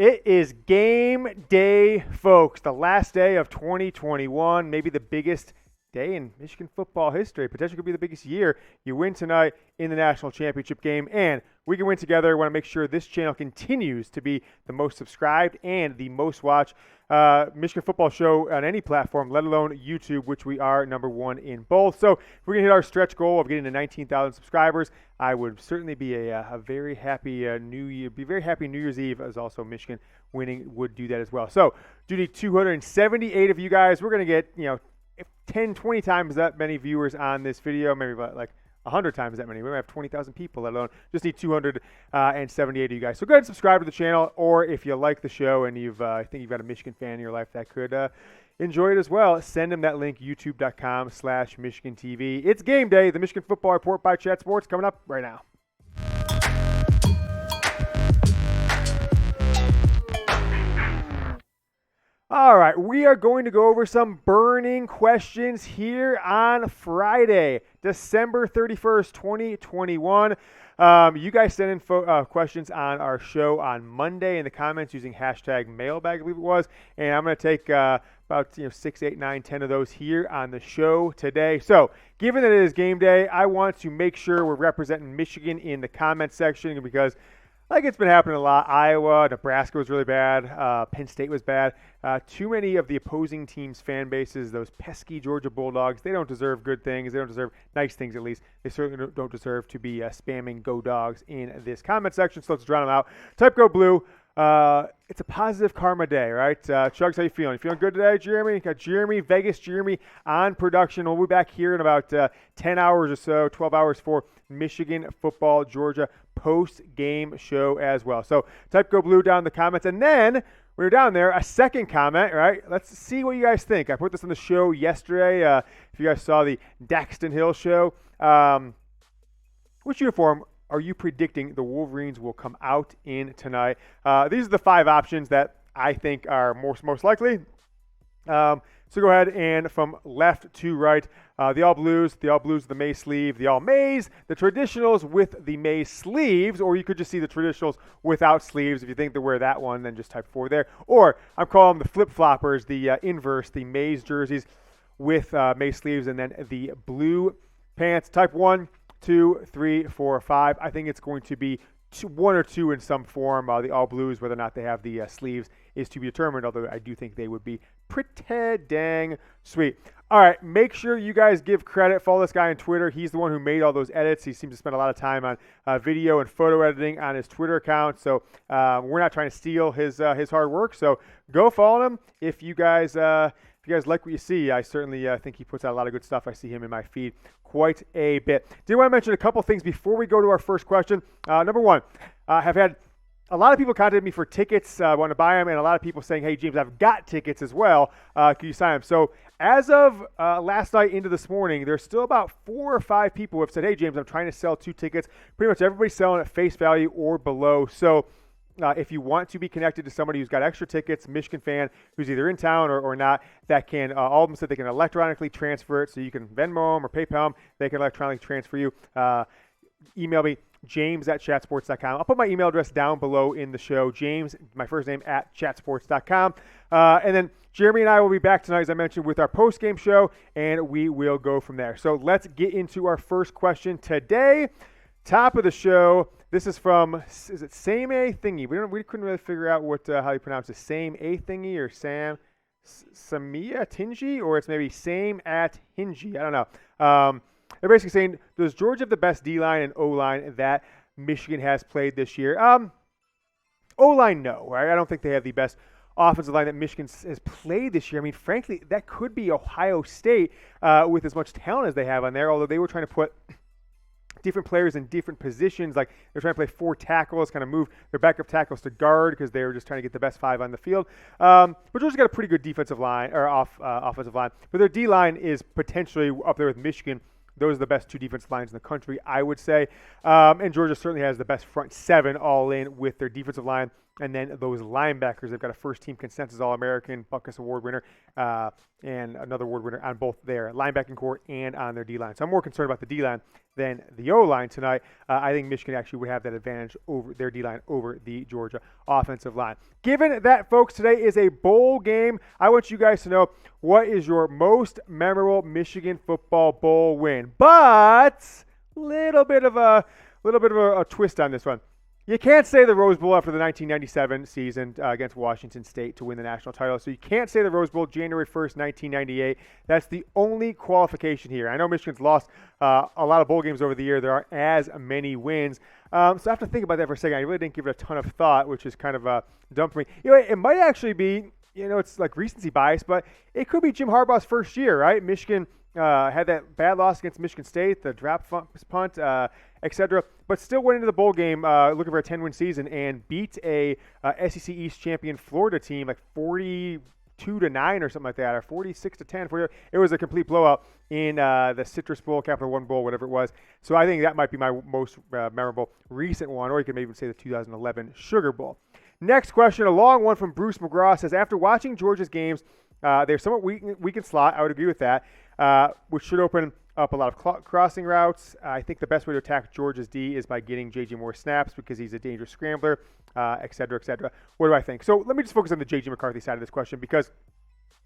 It is game day, folks. The last day of 2021, maybe the biggest day in Michigan football history. Potentially could be the biggest year. You win tonight in the national championship game, and we can win together. I want to make sure this channel continues to be the most subscribed and the most watched Michigan football show on any platform, let alone YouTube, which we are #1 in both. So if we're going to hit our stretch goal of getting to 19,000 subscribers, I would certainly be a very happy New Year. Be very happy New Year's Eve, as also Michigan winning would do that as well. So due to 278 of you guys, we're going to get 10, 20 times that many viewers on this video, maybe about like 100 times that many. We might have 20,000 people, let alone just need 278 of you guys. So go ahead and subscribe to the channel, or if you like the show and I think you've got a Michigan fan in your life that could enjoy it as well, send them that link, youtube.com/MichiganTV. It's game day. The Michigan Football Report by Chat Sports coming up right now. All right, we are going to go over some burning questions here on Friday, December 31st, 2021. You guys sent in questions on our show on Monday in the comments using hashtag mailbag, I believe it was, and I'm going to take about 6, 8, 9, 10 of those here on the show today. So given that it is game day, I want to make sure we're representing Michigan in the comment section because it's been happening a lot. Iowa, Nebraska was really bad. Penn State was bad. Too many of the opposing teams' fan bases, those pesky Georgia Bulldogs, they don't deserve good things. They don't deserve nice things, at least. They certainly don't deserve to be spamming Go Dogs in this comment section, so let's drown them out. Type Go Blue. It's a positive karma day, right? Chugs, how you feeling? You feeling good today, Jeremy? Got Jeremy, Vegas Jeremy on production. We'll be back here in about 10 hours or so, 12 hours for Michigan football, Georgia post-game show as well. So type Go Blue down in the comments. And then when you're down there, a second comment, right? Let's see what you guys think. I put this on the show yesterday. If you guys saw the Daxton Hill show, which uniform are you predicting the Wolverines will come out in tonight? These are the 5 options that I think are most likely. So go ahead and from left to right, the all blues, the maize sleeve, the all maize, the traditionals with the maize sleeves, or you could just see the traditionals without sleeves. If you think they wear that one, then just type 4 there. Or I'm calling them the flip-floppers, the inverse, the maize jerseys with maize sleeves, and then the blue pants. Type 1, 2, 3, 4, 5. I think it's going to be 1 or 2 in some form. The all blues, whether or not they have the sleeves, is to be determined, although I do think they would be pretty dang sweet. All right, make sure you guys give credit. Follow this guy on Twitter. He's the one who made all those edits. He seems to spend a lot of time on video and photo editing on his Twitter account, so we're not trying to steal his hard work. So go follow him if you guys like what you see. I certainly think he puts out a lot of good stuff. I see him in my feed quite a bit. Did want to mention a couple things before we go to our first question. Number one, have had a lot of people contacted me for tickets, want to buy them, and a lot of people saying, hey, James, I've got tickets as well. Can you sign them? So as of last night into this morning, there's still about 4 or 5 people who have said, hey, James, I'm trying to sell 2 tickets. Pretty much everybody's selling at face value or below. So if you want to be connected to somebody who's got extra tickets, Michigan fan, who's either in town or not, that can, all of them said they can electronically transfer it, so you can Venmo them or PayPal them. They can electronically transfer you. Email me, james@chatsports.com. I'll put my email address down below in the show, James, my first name, @chatsports.com. And then Jeremy and I will be back tonight, as I mentioned, with our post-game show, and we will go from there. So let's get into our first question today. Top of the show. This is from, is it Same A Thingy? We couldn't really figure out how you pronounce it. Same A Thingy or Samia Tingy, or it's maybe Same at Hingy. I don't know. They're basically saying, does Georgia have the best D-line and O-line that Michigan has played this year? O-line, no. Right? I don't think they have the best offensive line that Michigan has played this year. I mean, frankly, that could be Ohio State with as much talent as they have on there, although they were trying to put different players in different positions. Like they're trying to play 4 tackles, kind of move their backup tackles to guard because they were just trying to get the best 5 on the field. But Georgia's got a pretty good defensive line or offensive line, but their D line is potentially up there with Michigan. Those are the best 2 defensive lines in the country, I would say. And Georgia certainly has the best front 7 all in with their defensive line. And then those linebackers, they've got a first-team consensus All-American, Buckus Award winner, and another award winner on both their linebacking core and on their D-line. So I'm more concerned about the D-line than the O-line tonight. I think Michigan actually would have that advantage over their D-line over the Georgia offensive line. Given that, folks, today is a bowl game, I want you guys to know what is your most memorable Michigan football bowl win. But little bit of a twist on this one. You can't say the Rose Bowl after the 1997 season against Washington State to win the national title. So you can't say the Rose Bowl January 1st, 1998. That's the only qualification here. I know Michigan's lost a lot of bowl games over the year. There aren't as many wins. So I have to think about that for a second. I really didn't give it a ton of thought, which is kind of dumb for me. It might actually be, it's like recency bias, but it could be Jim Harbaugh's first year, right? Michigan had that bad loss against Michigan State, the drop punt, etc., but still went into the bowl game looking for a 10-win season and beat a SEC East champion Florida team like 42-9 or something like that, or 46-10. It was a complete blowout in the Citrus Bowl, Capital One Bowl, whatever it was. So I think that might be my most memorable recent one, or you could maybe even say the 2011 Sugar Bowl. Next question, a long one from Bruce McGraw, says, after watching Georgia's games, they're somewhat weak in slot. I would agree with that, which should open up a lot of crossing routes. I think the best way to attack Georgia's D is by getting JJ more snaps because he's a dangerous scrambler, et cetera, et cetera. What do I think? So let me just focus on the JJ McCarthy side of this question because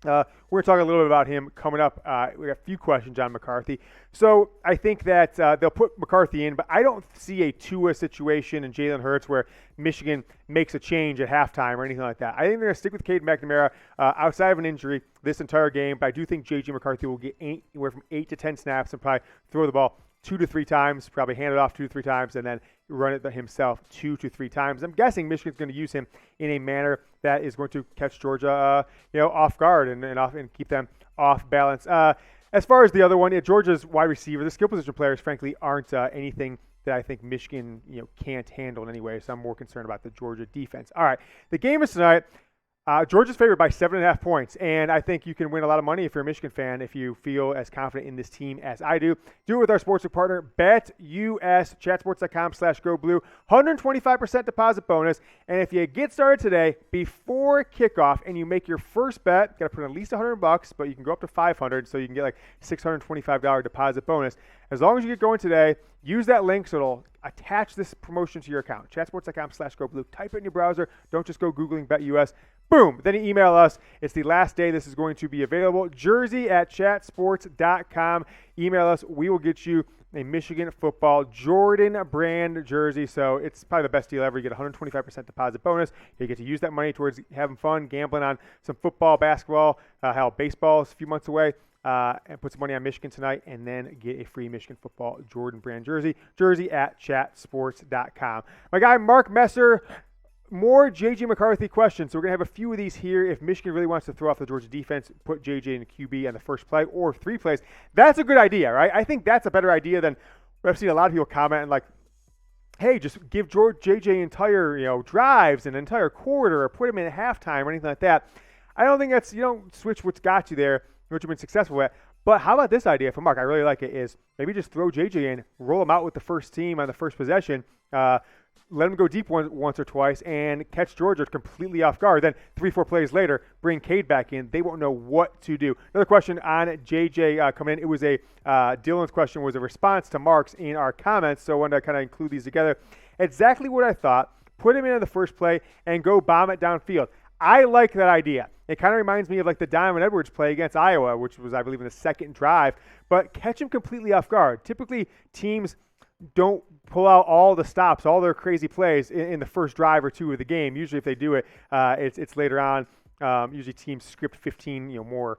we're going to talk a little bit about him coming up. We got a few questions on McCarthy. So I think that they'll put McCarthy in, but I don't see a Tua situation and Jalen Hurts where Michigan makes a change at halftime or anything like that. I think they're going to stick with Cade McNamaa outside of an injury this entire game, but I do think JJ McCarthy will get anywhere from 8 to 10 snaps and probably throw the ball 2 to 3 times, probably hand it off 2 to 3 times, and then run it himself 2 to 3 times. I'm guessing Michigan's going to use him in a manner that is going to catch Georgia, off guard and keep them off balance. As far as the other one, Georgia's wide receiver, the skill position players, frankly, aren't anything that I think Michigan, can't handle in any way. So I'm more concerned about the Georgia defense. All right, the game is tonight. Georgia's favored by 7.5 points, and I think you can win a lot of money if you're a Michigan fan if you feel as confident in this team as I do. Do it with our sportsbook partner, BetUS, chatsports.com/GoBlue, 125% deposit bonus, and if you get started today before kickoff and you make your first bet, you got to put in at least $100, but you can go up to $500, so you can get like $625 deposit bonus. As long as you get going today, use that link so it'll attach this promotion to your account, chatsports.com/GoBlue. Type it in your browser. Don't just go Googling BetUS. Boom. Then you email us. It's the last day this is going to be available. Jersey@chatsports.com. Email us. We will get you a Michigan football Jordan brand jersey. So it's probably the best deal ever. You get 125% deposit bonus. You get to use that money towards having fun, gambling on some football, basketball, baseball is a few months away. And put some money on Michigan tonight, and then get a free Michigan football Jordan brand jersey. Jersey@chatsports.com. My guy Mark Messer, more JJ McCarthy questions. So we're going to have a few of these here. If Michigan really wants to throw off the Georgia defense, put JJ in the QB on the first play or 3 plays. That's a good idea, right? I think that's a better idea than I've seen a lot of people comment and like, hey, just give JJ entire drives, an entire quarter, or put him in at halftime or anything like that. I don't think that's, you don't switch what's got you there, which you've been successful at. But how about this idea from Mark? I really like it, is maybe just throw JJ in, roll him out with the first team on the first possession, let him go deep once or twice, and catch Georgia completely off guard. Then 3-4 plays later, bring Cade back in. They won't know what to do. Another question on JJ coming in. It was Dylan's question was a response to Mark's in our comments, so I wanted to kind of include these together. Exactly what I thought. Put him in the first play and go bomb it downfield. I like that idea. It kind of reminds me of like the Diamond Edwards play against Iowa, which was, I believe, in the second drive. But catch him completely off guard. Typically, teams don't pull out all the stops, all their crazy plays in the first drive or two of the game. Usually, if they do it, it's later on. Usually, teams script 15, more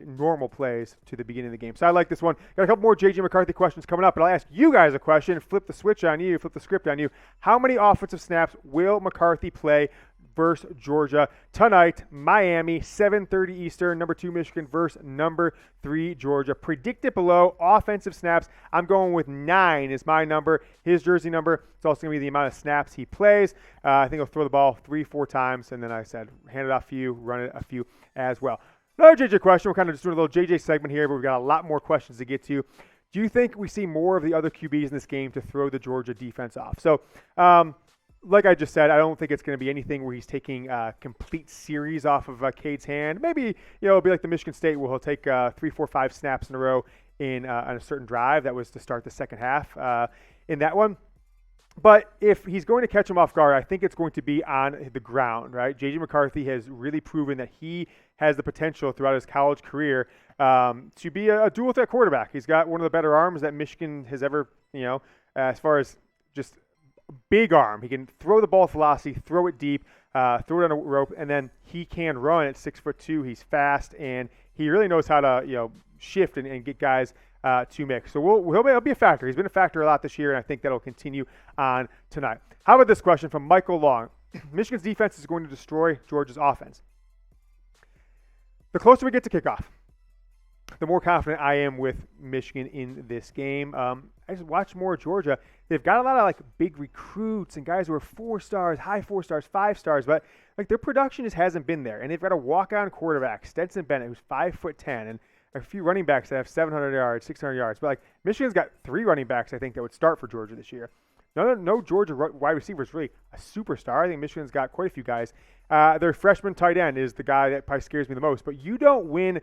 normal plays to the beginning of the game. So I like this one. Got a couple more JJ McCarthy questions coming up, but I'll ask you guys a question. Flip the switch on you. Flip the script on you. How many offensive snaps will McCarthy play versus Georgia tonight? Miami, 7:30 Eastern, number 2 Michigan versus number 3 Georgia. Predict it below. Offensive snaps, I'm going with 9 is my number. His jersey number, it's also going to be the amount of snaps he plays. I think he'll throw the ball 3-4 times, and then I said hand it off a few, run it a few as well. Another JJ question. We're kind of just doing a little JJ segment here, but we've got a lot more questions to get to. Do you think we see more of the other QBs in this game to throw the Georgia defense off? So, like I just said, I don't think it's going to be anything where he's taking a complete series off of Cade's hand. Maybe, it'll be like the Michigan State where he'll take 3, 4, 5 snaps in a row on a certain drive that was to start the second half in that one. But if he's going to catch him off guard, I think it's going to be on the ground, right? JJ McCarthy has really proven that he has the potential throughout his college career to be a dual threat quarterback. He's got one of the better arms that Michigan has ever, as far as just big arm. He can throw the ball with velocity, throw it deep, throw it on a rope, and then he can run at 6'2". He's fast, and he really knows how to, shift and get guys to mix. So he'll be a factor. He's been a factor a lot this year, and I think that'll continue on tonight. How about this question from Michael Long? Michigan's defense is going to destroy Georgia's offense. The closer we get to kickoff, the more confident I am with Michigan in this game. I just watched more of Georgia. They've got a lot of big recruits and guys who are 4 stars, high 4 stars, 5 stars, but their production just hasn't been there. And they've got a walk-on quarterback, Stetson Bennett, who's 5'10", and a few running backs that have 700 yards, 600 yards. But Michigan's got 3 running backs, I think, that would start for Georgia this year. No Georgia wide receiver is really a superstar. I think Michigan's got quite a few guys. Their freshman tight end is the guy that probably scares me the most. But you don't win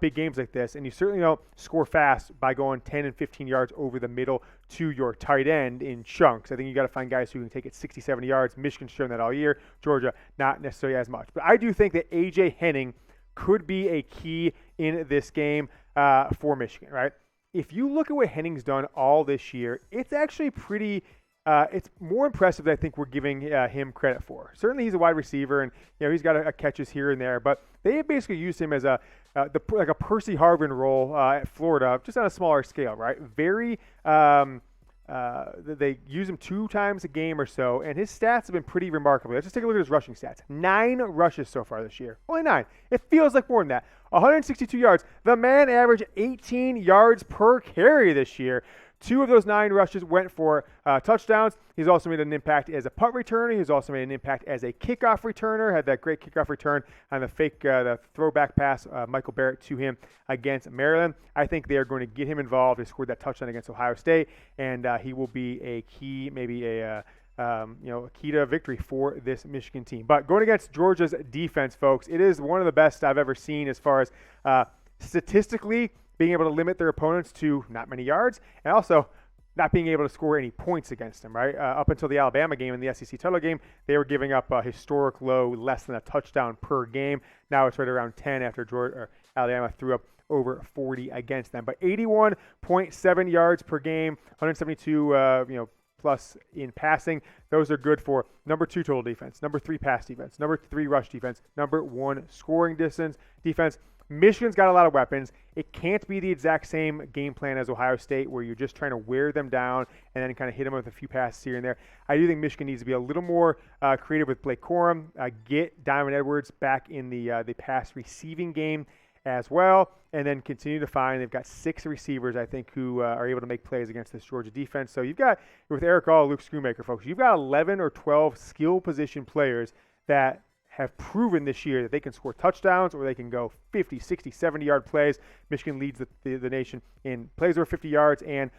big games like this, and you certainly don't score fast by going 10 and 15 yards over the middle to your tight end in chunks. I think you got to find guys who can take it 60, 70 yards. Michigan's shown that all year. Georgia, not necessarily as much. But I do think that A.J. Henning could be a key in this game for Michigan, right? If you look at what Henning's done all this year, it's actually pretty it's more impressive than I think we're giving him credit for. Certainly he's a wide receiver, and he's got a catches here and there, but they basically used him as a Percy Harvin role at Florida, just on a smaller scale, right? Very they use him 2 times a game or so, and his stats have been pretty remarkable. Let's just take a look at his rushing stats. 9 rushes so far this year. Only 9. It feels like more than that. 162 yards. The man averaged 18 yards per carry this year. 2 of those 9 rushes went for touchdowns. He's also made an impact as a punt returner. He's also made an impact as a kickoff returner. Had that great kickoff return on the throwback pass, Michael Barrett to him against Maryland. I think they are going to get him involved. He scored that touchdown against Ohio State, and he will be a key, maybe a key to victory for this Michigan team. But going against Georgia's defense, folks, it is one of the best I've ever seen as far as statistically being able to limit their opponents to not many yards, and also not being able to score any points against them, right? Up until the Alabama game and the SEC title game, they were giving up a historic low, less than a touchdown per game. Now it's right around 10 after Alabama threw up over 40 against them. But 81.7 yards per game, 172 plus in passing. Those are good for number 2 total defense, number 3 pass defense, number 3 rush defense, number 1 scoring distance defense. Michigan's got a lot of weapons. It can't be the exact same game plan as Ohio State where you're just trying to wear them down and then kind of hit them with a few passes here and there. I do think Michigan needs to be a little more creative with Blake Corum, get Diamond Edwards back in the pass receiving game as well, and then continue to find they've got 6 receivers, I think, who are able to make plays against this Georgia defense. So you've got, with Eric All, Luke Schoonmaker, folks, you've got 11 or 12 skill position players that have proven this year that they can score touchdowns or they can go 50, 60, 70-yard plays. Michigan leads the nation in plays over 50 yards and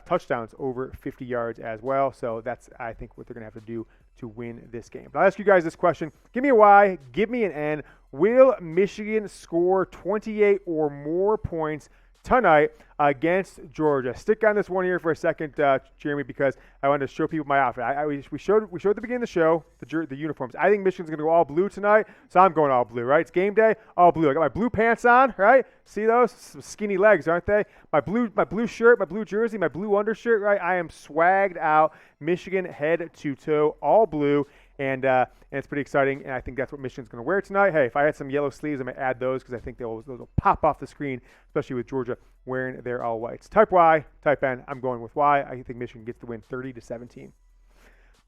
touchdowns over 50 yards as well. So that's, I think, what they're going to have to do to win this game. But I'll ask you guys this question. Give me a Y, give me an N. Will Michigan score 28 or more points tonight against Georgia? Stick on this one here for a second, Jeremy, because I wanted to show people my outfit. We showed at the beginning of the show the uniforms. I think Michigan's going to go all blue tonight, so I'm going all blue, right? It's game day, all blue. I got my blue pants on, right? See those? Some skinny legs, aren't they? My blue shirt, my blue jersey, my blue undershirt, right? I am swagged out. Michigan head to toe, all blue. And it's pretty exciting, and I think that's what Michigan's going to wear tonight. Hey, if I had some yellow sleeves, I'm going to add those because I think those will pop off the screen, especially with Georgia wearing their all whites. Type Y, type N. I'm going with Y. I think Michigan gets the win 30-17.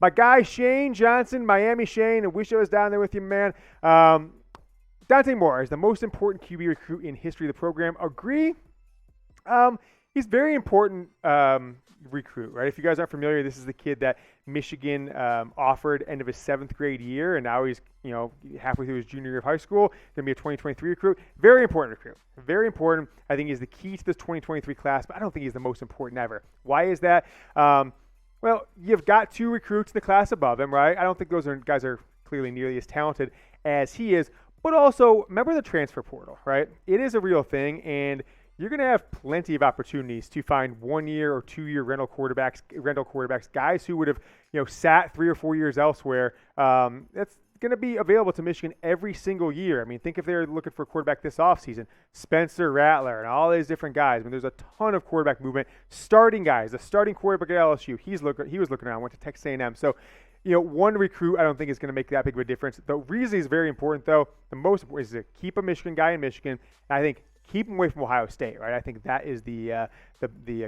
My guy Shane Johnson, Miami Shane, I wish I was down there with you, man. Dante Moore is the most important QB recruit in history of the program. Agree? He's very important recruit, right? If you guys aren't familiar, this is the kid that Michigan offered end of his 7th grade year, and now he's halfway through his junior year of high school. Going to be a 2023 recruit. Very important recruit. Very important. I think he's the key to this 2023 class, but I don't think he's the most important ever. Why is that? Well, you've got 2 recruits in the class above him, right? I don't think those guys are clearly nearly as talented as he is, but also remember the transfer portal, right? It is a real thing, and you're going to have plenty of opportunities to find 1 year or 2 year rental quarterbacks, guys who would have, sat 3 or 4 years elsewhere. That's going to be available to Michigan every single year. I mean, think if they're looking for a quarterback this offseason, Spencer Rattler and all these different guys. I mean, there's a ton of quarterback movement. Starting guys, the starting quarterback at LSU, he was looking around, went to Texas A&M. So, one recruit I don't think is going to make that big of a difference. The reason he's very important, though, the most important is to keep a Michigan guy in Michigan. And I think keep him away from Ohio State, right? I think that is the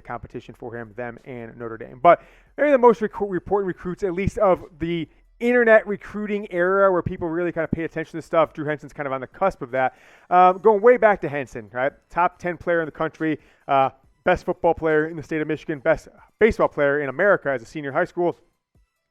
competition for him, them, and Notre Dame. But they're the most important recruits, at least of the internet recruiting era where people really kind of pay attention to stuff. Drew Henson's kind of on the cusp of that. Going way back to Henson, right? Top 10 player in the country, best football player in the state of Michigan, best baseball player in America as a senior in high school.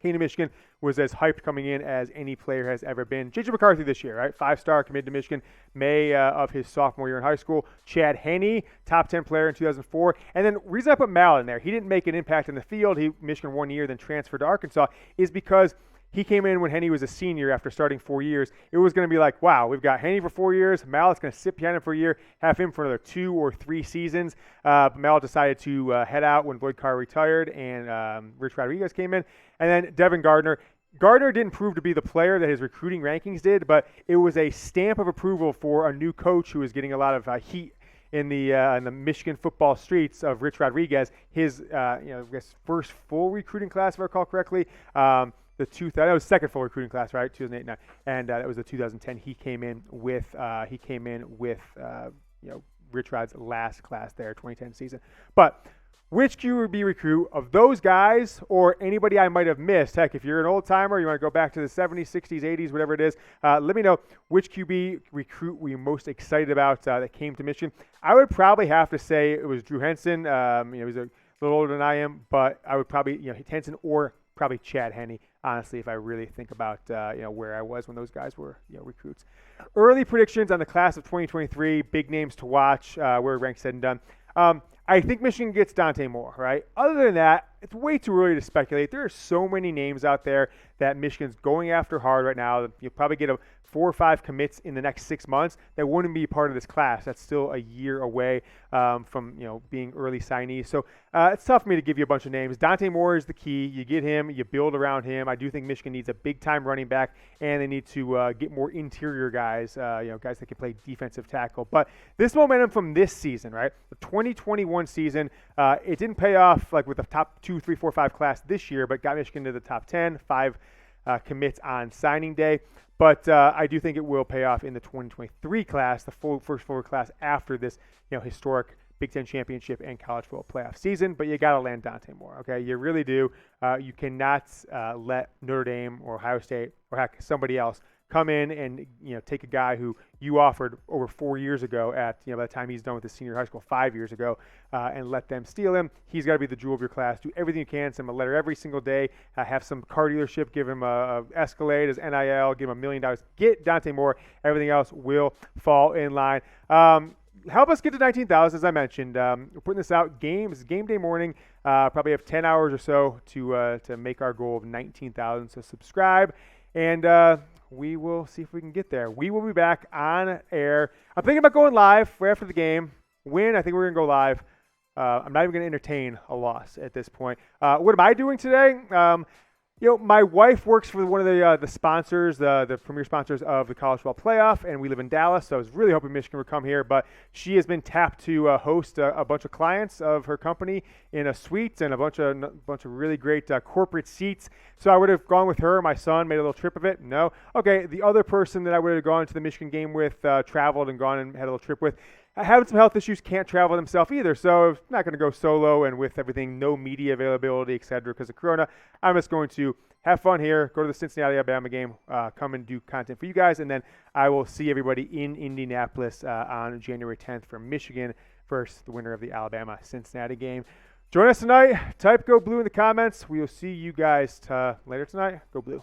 Came to Michigan, was as hyped coming in as any player has ever been. JJ McCarthy this year, right? 5-star, committed to Michigan, May of his sophomore year in high school. Chad Henne, top 10 player in 2004. And then the reason I put Mal in there, he didn't make an impact in the field. Michigan 1 year, then transferred to Arkansas, is because he came in when Henning was a senior after starting 4 years. It was going to be like, wow, we've got Henning for 4 years. Mallett's going to sit behind him for a year, have him for another 2 or 3 seasons. Mallett decided to head out when Lloyd Carr retired and Rich Rodriguez came in. And then Devin Gardner. Gardner didn't prove to be the player that his recruiting rankings did, but it was a stamp of approval for a new coach who was getting a lot of heat in the Michigan football streets of Rich Rodriguez. His first full recruiting class, if I recall correctly. That was second full recruiting class, right? 2008-9, and that was the 2010. He came in with Rich Rod's last class there, 2010 season. But which QB recruit of those guys or anybody I might have missed? Heck, if you're an old timer, you want to go back to the 70s, 60s, 80s, whatever it is. Let me know which QB recruit were you most excited about that came to Michigan. I would probably have to say it was Drew Henson. He's a little older than I am, but I would probably Henson or probably Chad Henne, honestly, if I really think about where I was when those guys were recruits. Early predictions on the class of 2023, big names to watch, where it ranks said and done. I think Michigan gets Dante Moore, right? Other than that, it's way too early to speculate. There are so many names out there that Michigan's going after hard right now. You'll probably get 4 or 5 commits in the next 6 months that wouldn't be part of this class. That's still a year away from being early signees. So it's tough for me to give you a bunch of names. Dante Moore is the key. You get him, you build around him. I do think Michigan needs a big-time running back, and they need to get more interior guys, guys that can play defensive tackle. But this momentum from this season, right, the 2021 season, it didn't pay off like with the top 2, 3, 4, 5 class this year, but got Michigan to the top 10, 5 commits on signing day. But I do think it will pay off in the 2023 class, the first full class after this historic Big Ten championship and college football playoff season. But you got to land Dante Moore, okay? You really do. You cannot let Notre Dame or Ohio State or heck somebody else come in and take a guy who you offered over 4 years ago at by the time he's done with his senior high school 5 years ago and let them steal him. He's got to be the jewel of your class. Do everything you can. Send him a letter every single day. Have some car dealership. Give him a Escalade as NIL. Give him $1 million. Get Dante Moore. Everything else will fall in line. Help us get to 19,000, as I mentioned. We're putting this out game day morning. Probably have 10 hours or so to make our goal of 19,000. So subscribe and we will see if we can get there. We will be back on air. I'm thinking about going live right after the game. Win, I think we're going to go live. I'm not even going to entertain a loss at this point. What am I doing today? My wife works for one of the sponsors, the premier sponsors of the college football playoff, and we live in Dallas, so I was really hoping Michigan would come here, but she has been tapped to host a bunch of clients of her company in a suite and a bunch of really great corporate seats. So I would have gone with her. My son made a little trip of it. No. Okay, the other person that I would have gone to the Michigan game with, traveled and gone and had a little trip with, having some health issues, can't travel himself either. So I'm not going to go solo and with everything, no media availability, et cetera, because of Corona. I'm just going to have fun here, go to the Cincinnati, Alabama game, come and do content for you guys, and then I will see everybody in Indianapolis on January 10th for Michigan versus the winner of the Alabama-Cincinnati game. Join us tonight. Type Go Blue in the comments. We will see you guys later tonight. Go Blue.